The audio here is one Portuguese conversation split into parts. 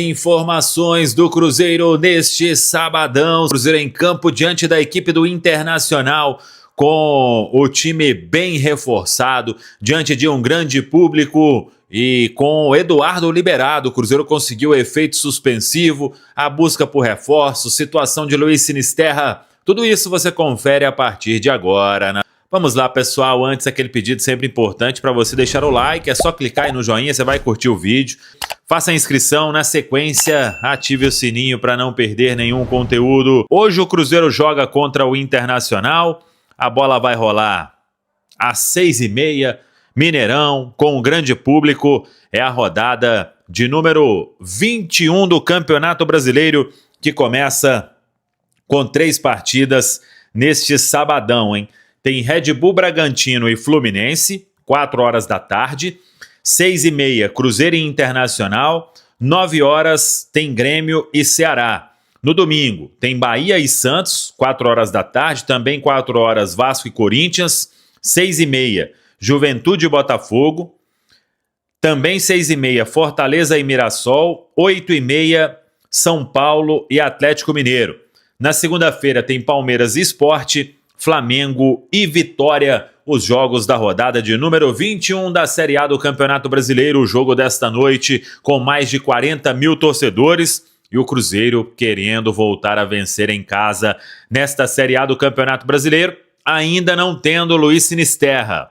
Informações do Cruzeiro neste sabadão. Cruzeiro em campo diante da equipe do Internacional, com o time bem reforçado, diante de um grande público e com o Eduardo liberado. O Cruzeiro conseguiu efeito suspensivo, a busca por reforço, situação de Luiz Sinisterra. Tudo isso você confere a partir de agora, né? Vamos lá, pessoal, antes aquele pedido sempre importante para você deixar o like, é só clicar aí no joinha, você vai curtir o vídeo. Faça a inscrição, na sequência ative o sininho para não perder nenhum conteúdo. Hoje o Cruzeiro joga contra o Internacional, a bola vai rolar às 6h30, Mineirão, com um grande público. É a rodada de número 21 do Campeonato Brasileiro, que começa com 3 partidas neste sabadão, hein? Tem Red Bull Bragantino e Fluminense, 4 horas da tarde. 6h30, Cruzeiro e Internacional. 9 horas tem Grêmio e Ceará. No domingo, tem Bahia e Santos, 4 horas da tarde. Também 4 horas, Vasco e Corinthians. 6h30, Juventude e Botafogo. Também 6h30, Fortaleza e Mirassol. 8h30, São Paulo e Atlético Mineiro. Na segunda-feira tem Palmeiras e Sport, Flamengo e Vitória, os jogos da rodada de número 21 da Série A do Campeonato Brasileiro. O jogo desta noite com mais de 40 mil torcedores e o Cruzeiro querendo voltar a vencer em casa nesta Série A do Campeonato Brasileiro, ainda não tendo Luiz Sinisterra.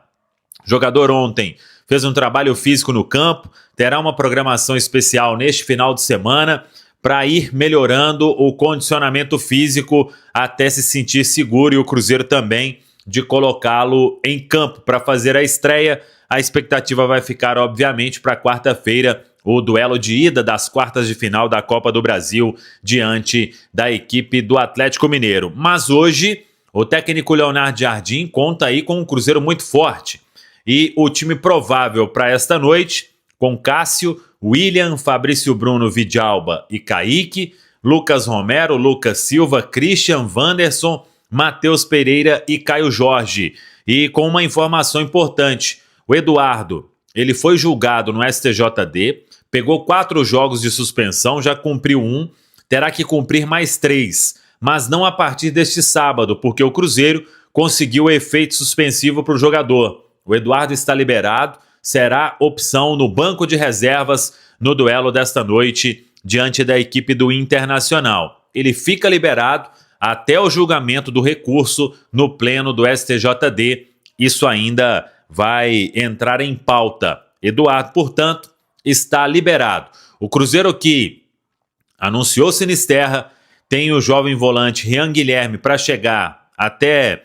O jogador ontem fez um trabalho físico no campo, terá uma programação especial neste final de semana para ir melhorando o condicionamento físico até se sentir seguro, e o Cruzeiro também de colocá-lo em campo para fazer a estreia. A expectativa vai ficar, obviamente, para quarta-feira, o duelo de ida das quartas de final da Copa do Brasil diante da equipe do Atlético Mineiro. Mas hoje, o técnico Leonardo Jardim conta aí com um Cruzeiro muito forte. E o time provável para esta noite, com Cássio, William, Fabrício Bruno, Vidalba e Kaique, Lucas Romero, Lucas Silva, Christian, Wanderson, Matheus Pereira e Caio Jorge. E com uma informação importante, o Eduardo, ele foi julgado no STJD, pegou 4 jogos de suspensão, já cumpriu 1, terá que cumprir mais 3, mas não a partir deste sábado, porque o Cruzeiro conseguiu o efeito suspensivo para o jogador. O Eduardo está liberado, será opção no banco de reservas no duelo desta noite diante da equipe do Internacional. Ele fica liberado até o julgamento do recurso no pleno do STJD. Isso ainda vai entrar em pauta. Eduardo, portanto, está liberado. O Cruzeiro, que anunciou Sinisterra, tem o jovem volante Rian Guilherme para chegar até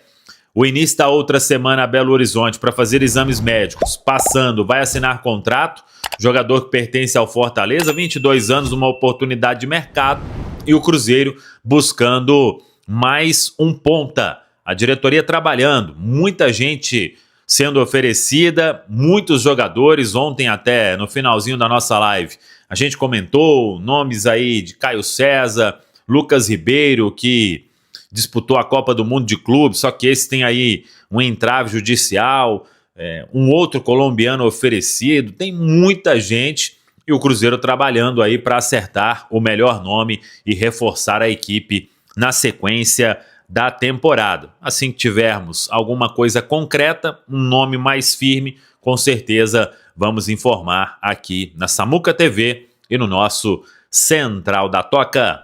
o início da outra semana a Belo Horizonte para fazer exames médicos, passando, vai assinar contrato. Jogador que pertence ao Fortaleza, 22 anos, uma oportunidade de mercado. E o Cruzeiro buscando mais um ponta. A diretoria trabalhando, muita gente sendo oferecida, muitos jogadores. Ontem até, no finalzinho da nossa live, a gente comentou nomes aí de Caio César, Lucas Ribeiro, que disputou a Copa do Mundo de Clubes, só que esse tem aí um entrave judicial, um outro colombiano oferecido, tem muita gente, e o Cruzeiro trabalhando aí para acertar o melhor nome e reforçar a equipe na sequência da temporada. Assim que tivermos alguma coisa concreta, um nome mais firme, com certeza vamos informar aqui na Samuca TV e no nosso Central da Toca.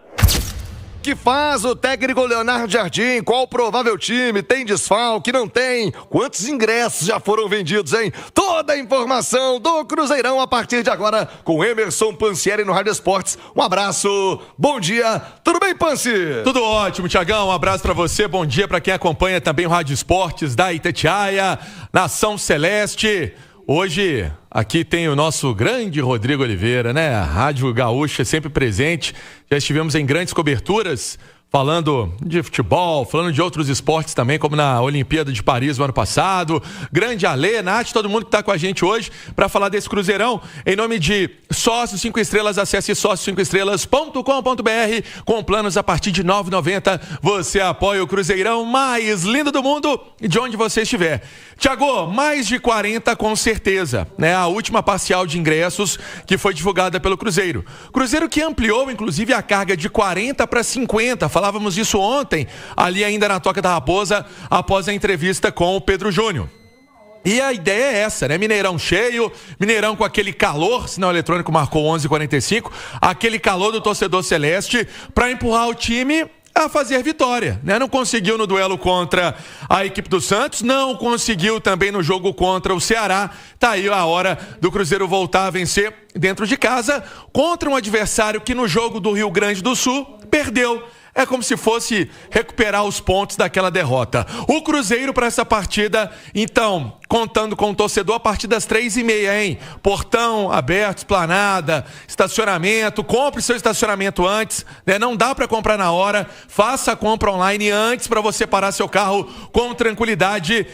Que faz o técnico Leonardo Jardim? Qual o provável time? Tem desfalque? Não tem? Quantos ingressos já foram vendidos, hein? Toda a informação do Cruzeirão a partir de agora com Emerson Pansieri no Rádio Esportes. Um abraço, bom dia, tudo bem, Pansi? Tudo ótimo, Tiagão, um abraço pra você, bom dia pra quem acompanha também o Rádio Esportes da Itatiaia, Nação Celeste. Hoje, aqui tem o nosso grande Rodrigo Oliveira, né? A Rádio Gaúcha sempre presente. Já estivemos em grandes coberturas falando de futebol, falando de outros esportes também, como na Olimpíada de Paris no ano passado. Grande Alê, Nath, todo mundo que está com a gente hoje para falar desse Cruzeirão. Em nome de Sócio 5 Estrelas, acesse sócio5estrelas.com.br. Com planos a partir de R$ 9,90. Você apoia o Cruzeirão mais lindo do mundo de onde você estiver. Thiago, mais de 40 com certeza, né? A última parcial de ingressos que foi divulgada pelo Cruzeiro. Cruzeiro que ampliou, inclusive, a carga de 40 para 50. Falávamos disso ontem, ali ainda na Toca da Raposa, após a entrevista com o Pedro Júnior. E a ideia é essa, né? Mineirão cheio, Mineirão com aquele calor, sinal eletrônico marcou 11h45, aquele calor do torcedor celeste para empurrar o time a fazer vitória, né? Não conseguiu no duelo contra a equipe do Santos, não conseguiu também no jogo contra o Ceará. Tá aí a hora do Cruzeiro voltar a vencer dentro de casa contra um adversário que no jogo do Rio Grande do Sul perdeu. É como se fosse recuperar os pontos daquela derrota. O Cruzeiro para essa partida, então, contando com o torcedor a partir das 3h30, hein? Portão aberto, esplanada, estacionamento. Compre seu estacionamento antes, né? Não dá para comprar na hora. Faça a compra online antes para você parar seu carro com tranquilidade.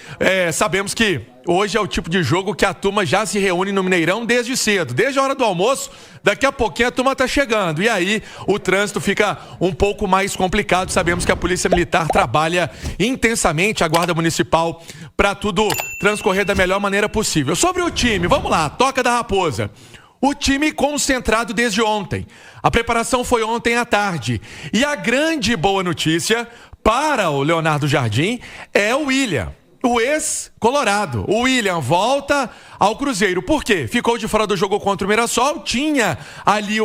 Sabemos que hoje é o tipo de jogo que a turma já se reúne no Mineirão desde cedo, desde a hora do almoço. Daqui a pouquinho a turma tá chegando e aí o trânsito fica um pouco mais complicado. Sabemos que a Polícia Militar trabalha intensamente, a Guarda Municipal, para tudo transcorrer da melhor maneira possível. Sobre o time, vamos lá, Toca da Raposa. O time concentrado desde ontem. A preparação foi ontem à tarde. E a grande boa notícia para o Leonardo Jardim é o William. O ex-colorado, o William, volta ao Cruzeiro. Por quê? Ficou de fora do jogo contra o Mirassol, tinha ali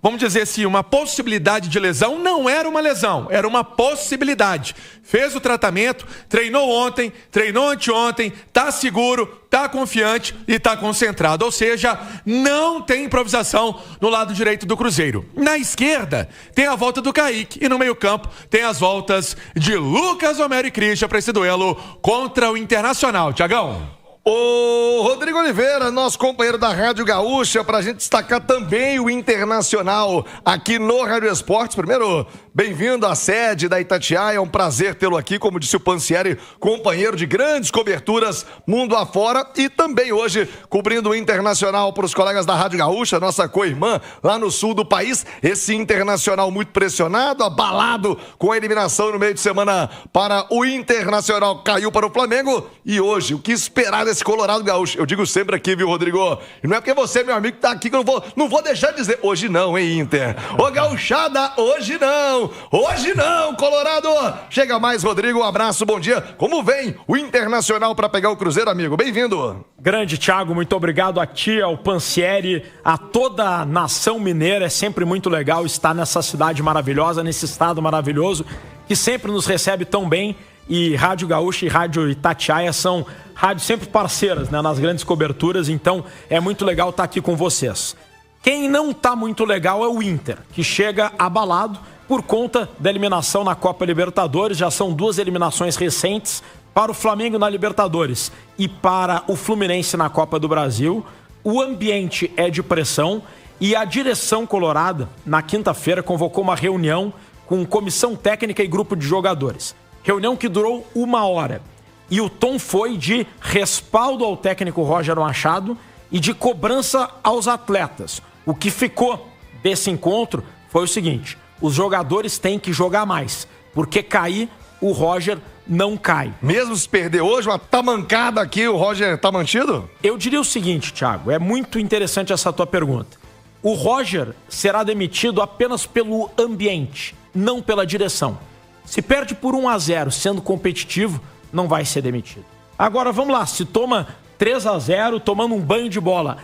vamos dizer assim, uma possibilidade de lesão. Não era uma lesão, era uma possibilidade. Fez o tratamento, treinou ontem, treinou anteontem, tá seguro, tá confiante e tá concentrado. Ou seja, não tem improvisação no lado direito do Cruzeiro. Na esquerda, tem a volta do Kaique e no meio-campo tem as voltas de Lucas, Homero e Christian para esse duelo contra o Internacional. Tiagão. O Rodrigo Oliveira, nosso companheiro da Rádio Gaúcha, para a gente destacar também o Internacional aqui no Rádio Esportes. Primeiro, bem-vindo à sede da Itatiaia, é um prazer tê-lo aqui, como disse o Pansieri, companheiro de grandes coberturas mundo afora e também hoje cobrindo o Internacional para os colegas da Rádio Gaúcha, nossa co-irmã lá no sul do país. Esse Internacional muito pressionado, abalado com a eliminação no meio de semana para o Internacional, caiu para o Flamengo e hoje, o que esperar desse Colorado Gaúcho? Eu digo sempre aqui, viu, Rodrigo? E não é porque você, meu amigo, tá aqui que eu não vou deixar de dizer. Hoje não, hein, Inter? Ô, gauchada, hoje não! Hoje não, Colorado! Chega mais, Rodrigo, um abraço, bom dia. Como vem o Internacional para pegar o Cruzeiro, amigo? Bem-vindo! Grande, Thiago, muito obrigado a ti, ao Pansieri, a toda a nação mineira. É sempre muito legal estar nessa cidade maravilhosa, nesse estado maravilhoso, que sempre nos recebe tão bem. E Rádio Gaúcha e Rádio Itatiaia são rádios sempre parceiras, né, nas grandes coberturas, então é muito legal estar aqui com vocês. Quem não está muito legal é o Inter, que chega abalado por conta da eliminação na Copa Libertadores. Já são 2 eliminações recentes para o Flamengo na Libertadores e para o Fluminense na Copa do Brasil. O ambiente é de pressão e a direção colorada, na quinta-feira, convocou uma reunião com comissão técnica e grupo de jogadores. Reunião que durou 1 hora. E o tom foi de respaldo ao técnico Roger Machado e de cobrança aos atletas. O que ficou desse encontro foi o seguinte: os jogadores têm que jogar mais, porque cair, o Roger não cai. Mesmo se perder hoje, uma tamancada aqui, o Roger tá mantido? Eu diria o seguinte, Thiago, é muito interessante essa tua pergunta. O Roger será demitido apenas pelo ambiente, não pela direção. Se perde por 1-0 sendo competitivo, não vai ser demitido. Agora, vamos lá, se toma 3-0 tomando um banho de bola,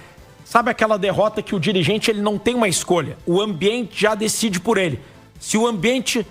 sabe aquela derrota que o dirigente ele não tem uma escolha, o ambiente já decide por ele. Se o ambiente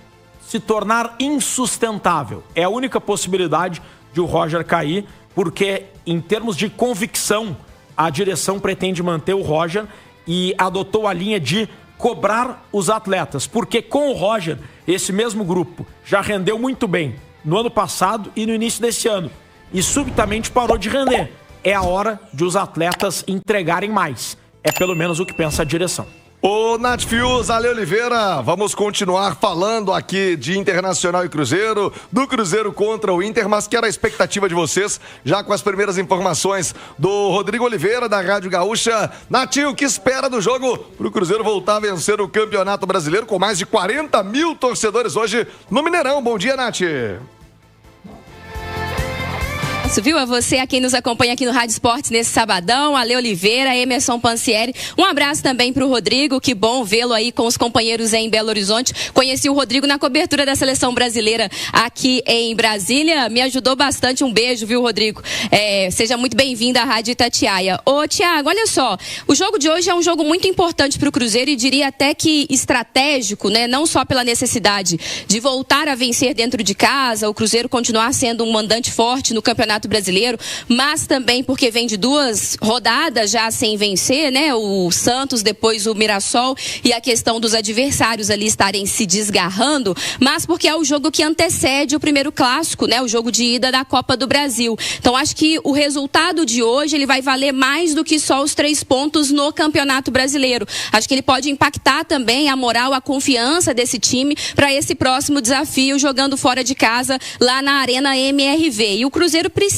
se tornar insustentável, é a única possibilidade de o Roger cair, porque em termos de convicção, a direção pretende manter o Roger e adotou a linha de cobrar os atletas, porque com o Roger, esse mesmo grupo já rendeu muito bem no ano passado e no início desse ano, e subitamente parou de render. É a hora de os atletas entregarem mais. É pelo menos o que pensa a direção. Ô, Nath Fius, Ale Oliveira, vamos continuar falando aqui de Internacional e Cruzeiro, do Cruzeiro contra o Inter, mas quero a expectativa de vocês, já com as primeiras informações do Rodrigo Oliveira, da Rádio Gaúcha. Nath, o que espera do jogo pro Cruzeiro voltar a vencer o Campeonato Brasileiro com mais de 40 mil torcedores hoje no Mineirão? Bom dia, Nath. Viu? A você, a quem nos acompanha aqui no Rádio Esportes nesse sabadão, Ale Oliveira, Emerson Pansieri. Um abraço também para o Rodrigo, que bom vê-lo aí com os companheiros em Belo Horizonte. Conheci o Rodrigo na cobertura da Seleção Brasileira aqui em Brasília, me ajudou bastante. Um beijo, viu, Rodrigo? Seja muito bem-vindo à Rádio Itatiaia. Ô, Thiago, olha só, o jogo de hoje é um jogo muito importante para o Cruzeiro e diria até que estratégico, né? Não só pela necessidade de voltar a vencer dentro de casa, o Cruzeiro continuar sendo um mandante forte no Campeonato Brasileiro, mas também porque vem de 2 rodadas já sem vencer, né? O Santos, depois o Mirassol, e a questão dos adversários ali estarem se desgarrando, mas porque é o jogo que antecede o primeiro clássico, né? O jogo de ida da Copa do Brasil. Então acho que o resultado de hoje ele vai valer mais do que só os 3 pontos no Campeonato Brasileiro. Acho que ele pode impactar também a moral, a confiança desse time para esse próximo desafio, jogando fora de casa lá na Arena MRV. E o Cruzeiro precisa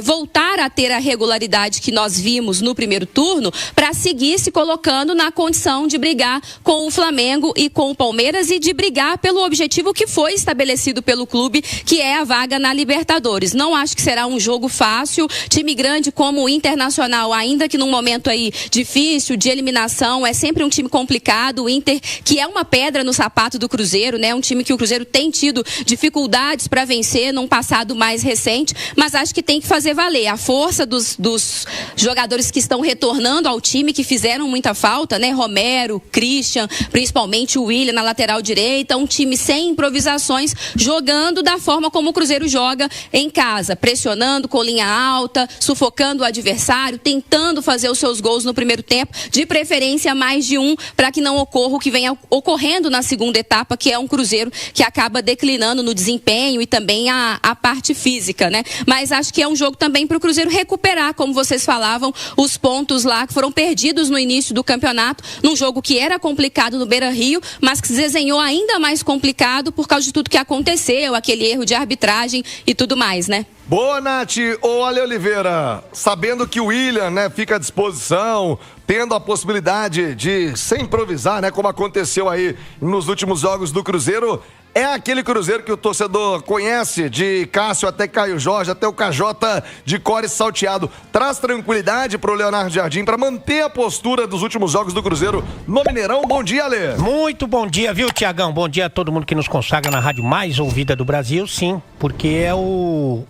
voltar a ter a regularidade que nós vimos no primeiro turno para seguir se colocando na condição de brigar com o Flamengo e com o Palmeiras e de brigar pelo objetivo que foi estabelecido pelo clube, que é a vaga na Libertadores. Não acho que será um jogo fácil. Time grande como o Internacional, ainda que num momento aí difícil de eliminação, é sempre um time complicado. O Inter, que é uma pedra no sapato do Cruzeiro, né? Um time que o Cruzeiro tem tido dificuldades para vencer num passado mais recente, mas acho que tem que fazer valer a força dos jogadores que estão retornando ao time, que fizeram muita falta, né? Romero, Christian, principalmente o Willian na lateral direita, um time sem improvisações, jogando da forma como o Cruzeiro joga em casa, pressionando com linha alta, sufocando o adversário, tentando fazer os seus gols no primeiro tempo, de preferência mais de um, para que não ocorra o que vem ocorrendo na segunda etapa, que é um Cruzeiro que acaba declinando no desempenho e também a parte física, né? Mas acho que é um jogo também para o Cruzeiro recuperar, como vocês falavam, os pontos lá que foram perdidos no início do campeonato, num jogo que era complicado no Beira-Rio, mas que se desenhou ainda mais complicado por causa de tudo que aconteceu, aquele erro de arbitragem e tudo mais, né? Boa, Nath. Ô, Ale Oliveira, sabendo que o Willian, né, fica à disposição, tendo a possibilidade de se improvisar, né, como aconteceu aí nos últimos jogos do Cruzeiro, é aquele Cruzeiro que o torcedor conhece, de Cássio até Caio Jorge, até o KJ de Core Salteado. Traz tranquilidade pro Leonardo Jardim para manter a postura dos últimos jogos do Cruzeiro no Mineirão. Bom dia, Ale. Muito bom dia, viu, Tiagão? Bom dia a todo mundo que nos consagra na rádio mais ouvida do Brasil, sim, porque é o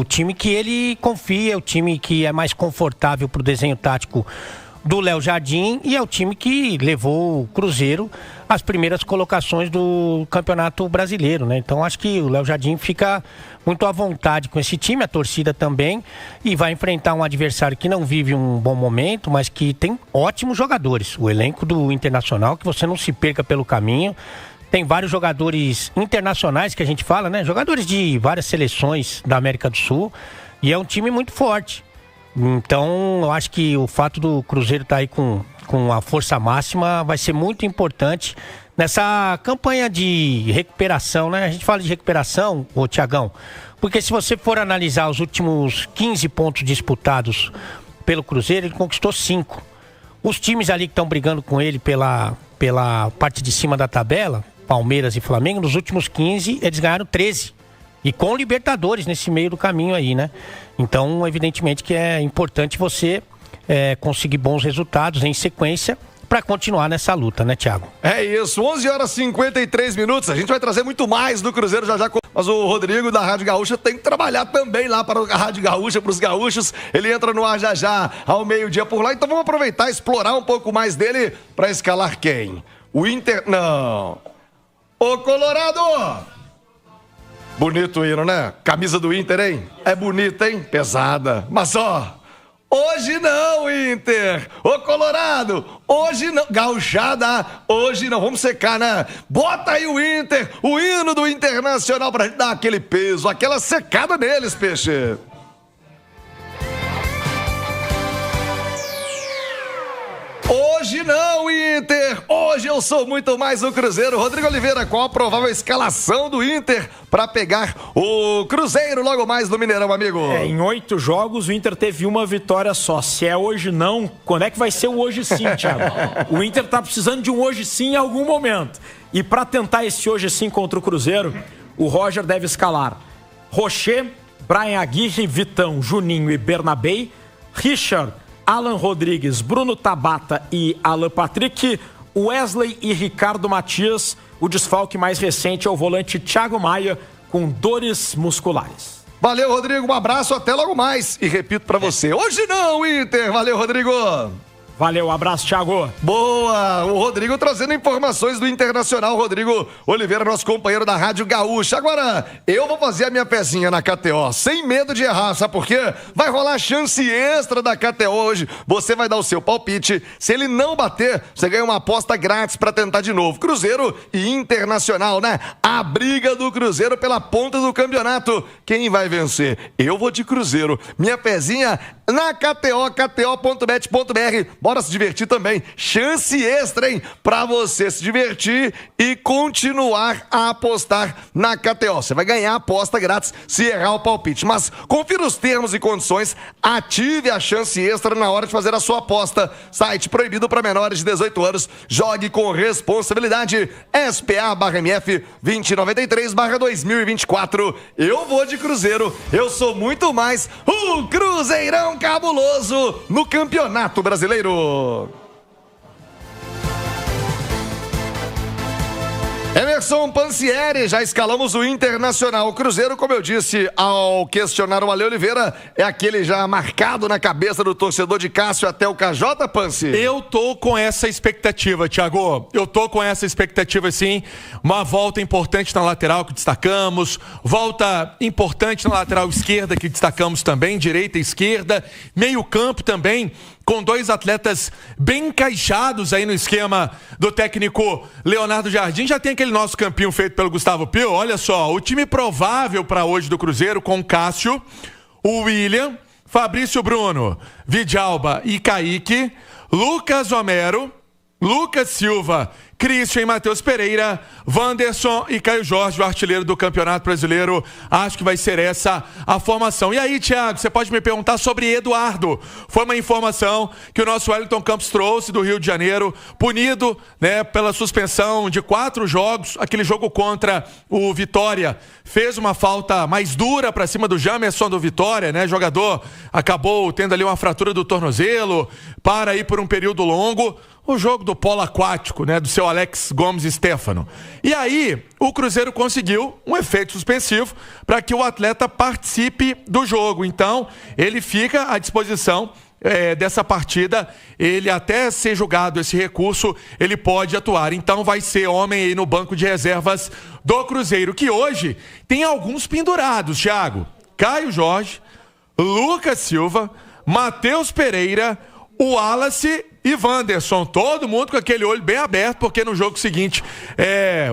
time que ele confia, é o time que é mais confortável pro desenho tático do Léo Jardim e é o time que levou o Cruzeiro às primeiras colocações do Campeonato Brasileiro, né? Então acho que o Léo Jardim fica muito à vontade com esse time, a torcida também, e vai enfrentar um adversário que não vive um bom momento, mas que tem ótimos jogadores. O elenco do Internacional, que você não se perca pelo caminho. Tem vários jogadores internacionais que a gente fala, né? Jogadores de várias seleções da América do Sul, e é um time muito forte. Então, eu acho que o fato do Cruzeiro estar aí com a força máxima vai ser muito importante nessa campanha de recuperação, né? A gente fala de recuperação, ô Tiagão, porque se você for analisar os últimos 15 pontos disputados pelo Cruzeiro, ele conquistou 5. Os times ali que estão brigando com ele pela parte de cima da tabela, Palmeiras e Flamengo, nos últimos 15, eles ganharam 13. E com Libertadores nesse meio do caminho aí, né? Então, evidentemente que é importante você conseguir bons resultados em sequência para continuar nessa luta, né, Thiago? É isso, 11h53. A gente vai trazer muito mais do Cruzeiro já. Mas o Rodrigo da Rádio Gaúcha tem que trabalhar também lá para a Rádio Gaúcha, para os gaúchos. Ele entra no ar já ao meio-dia por lá. Então vamos aproveitar e explorar um pouco mais dele para escalar quem? O Inter... Não. Ô, Colorado! Bonito o hino, né? Camisa do Inter, hein? É bonita, hein? Pesada. Mas ó, hoje não, Inter! Ô, Colorado! Hoje não. Gauchada, hoje não. Vamos secar, né? Bota aí o Inter, o hino do Internacional pra gente dar aquele peso, aquela secada neles, peixe. Hoje não, Inter! Hoje eu sou muito mais o Cruzeiro. Rodrigo Oliveira, qual a provável escalação do Inter para pegar o Cruzeiro logo mais no Mineirão, amigo? Em 8 jogos, o Inter teve uma vitória só. Se é hoje não, quando é que vai ser o hoje sim, Thiago? O Inter tá precisando de um hoje sim em algum momento. E para tentar esse hoje sim contra o Cruzeiro, o Roger deve escalar Rocher, Brian Aguirre, Vitão, Juninho e Bernabei, Richard, Alan Rodrigues, Bruno Tabata e Alan Patrick, Wesley e Ricardo Matias. O desfalque mais recente é o volante Thiago Maia, com dores musculares. Valeu, Rodrigo. Um abraço, até logo mais. E repito pra você, hoje não, Inter. Valeu, Rodrigo. Valeu, abraço, Thiago. Boa! O Rodrigo trazendo informações do Internacional. Rodrigo Oliveira, nosso companheiro da Rádio Gaúcha. Agora, eu vou fazer a minha pezinha na KTO, sem medo de errar, sabe por quê? Vai rolar chance extra da KTO hoje. Você vai dar o seu palpite. Se ele não bater, você ganha uma aposta grátis pra tentar de novo. Cruzeiro e Internacional, né? A briga do Cruzeiro pela ponta do campeonato. Quem vai vencer? Eu vou de Cruzeiro. Minha pezinha na KTO, kto.bet.br. Bora se divertir também. Chance extra, hein? Pra você se divertir e continuar a apostar na KTO. Você vai ganhar a aposta grátis se errar o palpite. Mas confira os termos e condições. Ative a chance extra na hora de fazer a sua aposta. Site proibido para menores de 18 anos. Jogue com responsabilidade. SPA/MF 2093/2024. Eu vou de Cruzeiro. Eu sou muito mais o Cruzeirão cabuloso no Campeonato Brasileiro. Emerson Pansieri, já escalamos o Internacional. O Cruzeiro, como eu disse ao questionar o Ale Oliveira, é aquele já marcado na cabeça do torcedor de Cássio até o KJ, Pansi? Eu tô com essa expectativa, Thiago. Eu tô com essa expectativa, sim. Uma volta importante na lateral que destacamos, volta importante na lateral esquerda que destacamos também, direita e esquerda, meio campo também, com dois atletas bem encaixados aí no esquema do técnico Leonardo Jardim. Já tem aquele nosso campinho feito pelo Gustavo Pio. Olha só, o time provável para hoje do Cruzeiro com Cássio, o William, Fabrício Bruno, Vidalba e Kaique, Lucas Homero, Lucas Silva, Christian e Matheus Pereira, Wanderson e Caio Jorge, o artilheiro do Campeonato Brasileiro. Acho que vai ser essa a formação. E aí, Thiago, você pode me perguntar sobre Eduardo. Foi uma informação que o nosso Wellington Campos trouxe do Rio de Janeiro, punido, né, pela suspensão de 4 jogos. Aquele jogo contra o Vitória fez uma falta mais dura para cima do Jamerson do Vitória, né? Jogador acabou tendo ali uma fratura do tornozelo, para aí por um período longo. O jogo do polo aquático, né, do seu Alex Gomes Stefano. E aí, o Cruzeiro conseguiu um efeito suspensivo para que o atleta participe do jogo. Então, ele fica à disposição dessa partida. Ele, até ser julgado esse recurso, ele pode atuar. Então, vai ser homem aí no banco de reservas do Cruzeiro, que hoje tem alguns pendurados, Thiago. Caio Jorge, Lucas Silva, Matheus Pereira, o Wallace e Wanderson, todo mundo com aquele olho bem aberto, porque no jogo seguinte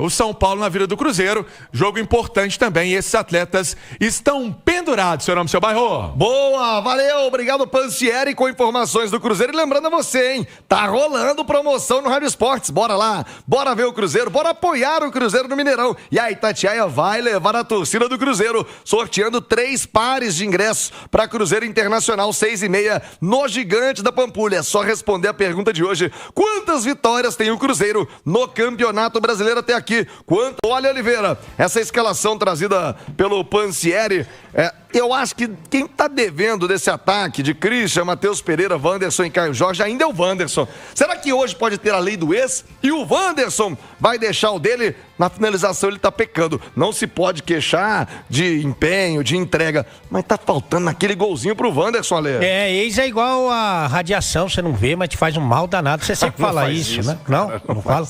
o São Paulo na Vila do Cruzeiro, jogo importante também, e esses atletas estão pendurados, seu nome, seu bairro. Boa, valeu, obrigado Pansieri com informações do Cruzeiro, e lembrando a você, hein, tá rolando promoção no Rádio Esportes, bora lá, bora ver o Cruzeiro, bora apoiar o Cruzeiro no Mineirão, e a Itatiaia vai levar a torcida do Cruzeiro, sorteando 3 pares de ingressos para Cruzeiro Internacional 6h30 no Gigante da Pampulha. É só responder a pergunta de hoje: quantas vitórias tem o Cruzeiro no Campeonato Brasileiro até aqui? Olha, Oliveira, essa escalação trazida pelo Pansieri, eu acho que quem tá devendo desse ataque de Christian, Matheus Pereira, Wanderson e Caio Jorge ainda é o Wanderson. Será que hoje pode ter a lei do ex e o Wanderson vai deixar o dele? Na finalização ele tá pecando. Não se pode queixar de empenho, de entrega, mas tá faltando aquele golzinho pro Wanderson, Ale. Ex é igual a radiação, você não vê, mas te faz um mal danado. Você sempre fala isso, né? Não fala.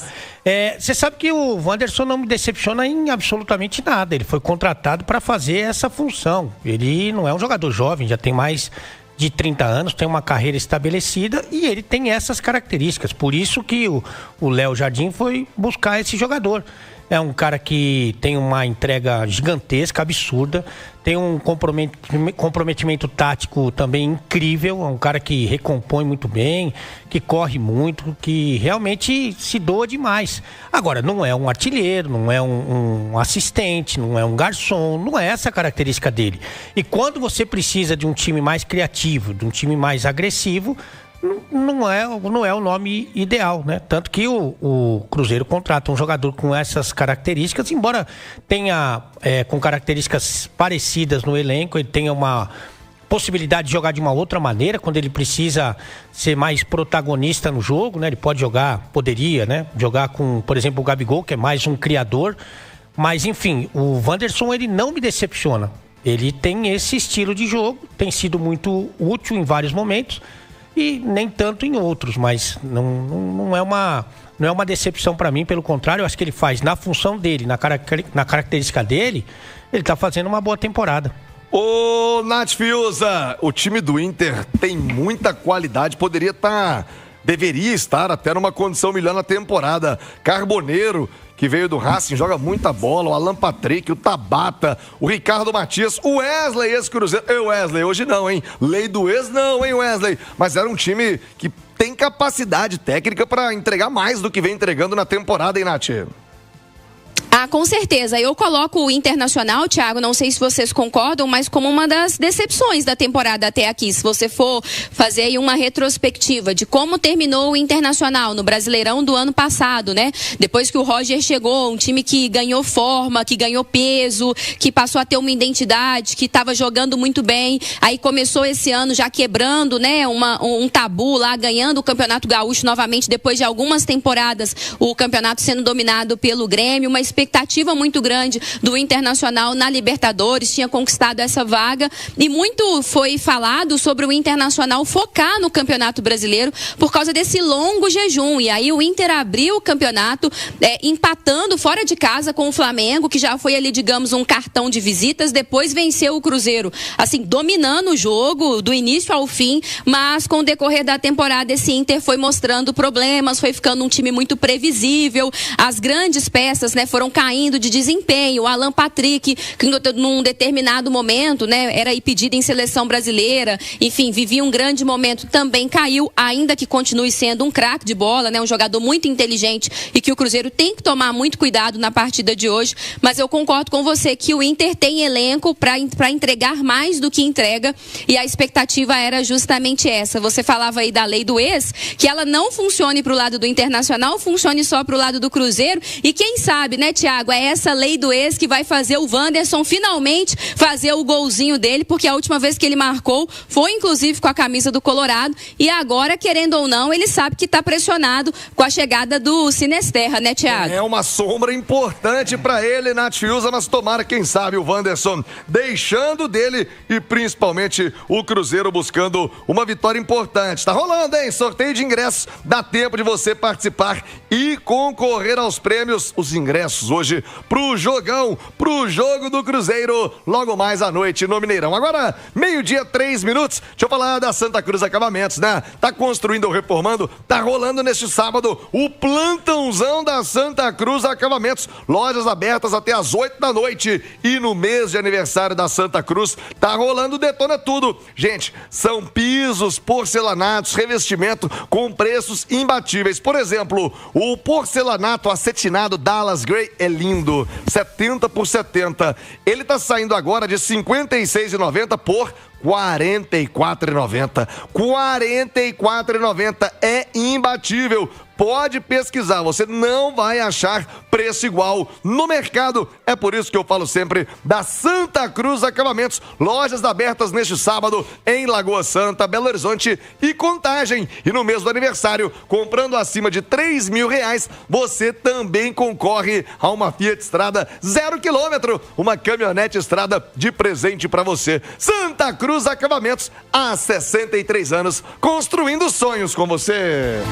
Você sabe que o Wanderson não me decepciona em absolutamente nada. Ele foi contratado para fazer essa função. Ele não é um jogador jovem, já tem mais de 30 anos, tem uma carreira estabelecida e ele tem essas características. Por isso que o Léo Jardim foi buscar esse jogador. É um cara que tem uma entrega gigantesca, absurda. Tem um comprometimento tático também incrível. É um cara que recompõe muito bem, que corre muito, que realmente se doa demais. Agora, não é um artilheiro, não é um assistente, não é um garçom, não é essa a característica dele. E quando você precisa de um time mais criativo, de um time mais agressivo, não é o nome ideal, né? Tanto que o Cruzeiro contrata um jogador com essas características, embora tenha com características parecidas no elenco, ele tenha uma possibilidade de jogar de uma outra maneira, quando ele precisa ser mais protagonista no jogo, né? Ele poderia, né? Jogar com, por exemplo, o Gabigol, que é mais um criador, mas enfim, o Wanderson, ele não me decepciona. Ele tem esse estilo de jogo, tem sido muito útil em vários momentos, e nem tanto em outros, mas não é uma decepção para mim, pelo contrário, eu acho que ele faz na função dele, na característica dele, ele está fazendo uma boa temporada. Ô, Nath Fiuza, o time do Inter tem muita qualidade, deveria estar até numa condição melhor na temporada. Carboneiro, que veio do Racing, joga muita bola, o Alan Patrick, o Tabata, o Ricardo Matias, o Wesley, esse Cruzeiro. Wesley, hoje não, hein? Lei do ex não, hein, Wesley? Mas era um time que tem capacidade técnica para entregar mais do que vem entregando na temporada, hein, Nath? Ah, com certeza. Eu coloco o Internacional, Thiago, não sei se vocês concordam, mas como uma das decepções da temporada até aqui. Se você for fazer aí uma retrospectiva de como terminou o Internacional no Brasileirão do ano passado, né? Depois que o Roger chegou, um time que ganhou forma, que ganhou peso, que passou a ter uma identidade, que estava jogando muito bem. Aí começou esse ano já quebrando, né? Um tabu lá, ganhando o Campeonato Gaúcho novamente, depois de algumas temporadas, o campeonato sendo dominado pelo Grêmio, uma expectativa muito grande do Internacional na Libertadores, tinha conquistado essa vaga e muito foi falado sobre o Internacional focar no Campeonato Brasileiro por causa desse longo jejum, e aí o Inter abriu o campeonato empatando fora de casa com o Flamengo, que já foi ali, digamos, um cartão de visitas, depois venceu o Cruzeiro, assim, dominando o jogo do início ao fim, mas com o decorrer da temporada esse Inter foi mostrando problemas, foi ficando um time muito previsível, as grandes peças, né, foram caindo de desempenho. O Alan Patrick, que num determinado momento, né, era pedido em seleção brasileira, enfim, vivia um grande momento, também caiu, ainda que continue sendo um craque de bola, né, um jogador muito inteligente e que o Cruzeiro tem que tomar muito cuidado na partida de hoje, mas eu concordo com você que o Inter tem elenco para entregar mais do que entrega, e a expectativa era justamente essa. Você falava aí da lei do ex, que ela não funcione para o lado do Internacional, funcione só para o lado do Cruzeiro, e quem sabe, né, Thiago, é essa lei do ex que vai fazer o Wanderson finalmente fazer o golzinho dele, porque a última vez que ele marcou foi inclusive com a camisa do Colorado, e agora, querendo ou não, ele sabe que está pressionado com a chegada do Sinesterra, né, Thiago? É uma sombra importante para ele, Nath Fiuza, mas tomara, quem sabe, o Wanderson deixando dele e principalmente o Cruzeiro buscando uma vitória importante. Tá rolando, hein? Sorteio de ingressos, dá tempo de você participar e concorrer aos prêmios. Os ingressos hoje pro jogão, pro jogo do Cruzeiro, logo mais à noite no Mineirão. Agora, 12:03. Deixa eu falar da Santa Cruz Acabamentos, né? Tá construindo ou reformando? Tá rolando neste sábado o plantãozão da Santa Cruz Acabamentos. Lojas abertas até às 8 da noite. E no mês de aniversário da Santa Cruz, tá rolando Detona Tudo. Gente, são pisos, porcelanatos, revestimento com preços imbatíveis. Por exemplo, o porcelanato acetinado Dallas Grey é lindo, 70 por 70. Ele tá saindo agora de R$ 56,90 por R$ 44,90. R$ 44,90 é imbatível. Pode pesquisar, você não vai achar preço igual no mercado. É por isso que eu falo sempre da Santa Cruz Acabamentos. Lojas abertas neste sábado em Lagoa Santa, Belo Horizonte e Contagem. E no mês do aniversário, comprando acima de R$3.000, você também concorre a uma Fiat Strada 0 km, uma caminhonete Strada de presente para você. Santa Cruz Acabamentos, há 63 anos, construindo sonhos com você.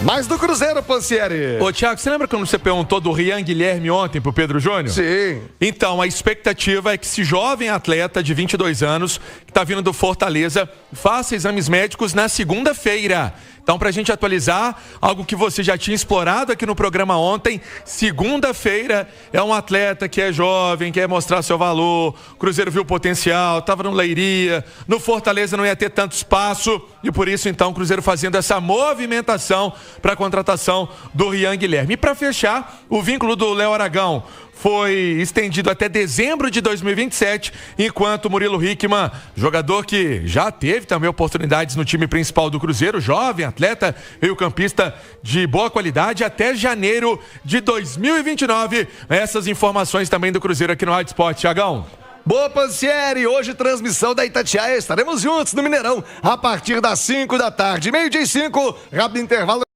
Mais do Cruzeiro, Pansieri. Ô, Thiago, você lembra quando você perguntou do Rian Guilherme ontem pro Pedro Júnior? Sim. Então, a expectativa é que esse jovem atleta de 22 anos, que tá vindo do Fortaleza, faça exames médicos na segunda-feira. Então, para a gente atualizar, algo que você já tinha explorado aqui no programa ontem, segunda-feira é um atleta que é jovem, quer mostrar seu valor, o Cruzeiro viu o potencial, estava no Leiria, no Fortaleza não ia ter tanto espaço e por isso então o Cruzeiro fazendo essa movimentação para a contratação do Rian Guilherme. E para fechar, o vínculo do Léo Aragão foi estendido até dezembro de 2027, enquanto Murilo Hickman, jogador que já teve também oportunidades no time principal do Cruzeiro, jovem, atleta, meio-campista de boa qualidade, até janeiro de 2029. Essas informações também do Cruzeiro aqui no Rádio Sport. Thiagão. Boa, Pansieri, hoje transmissão da Itatiaia, estaremos juntos no Mineirão a partir das 5 da tarde, 12:05, rápido intervalo.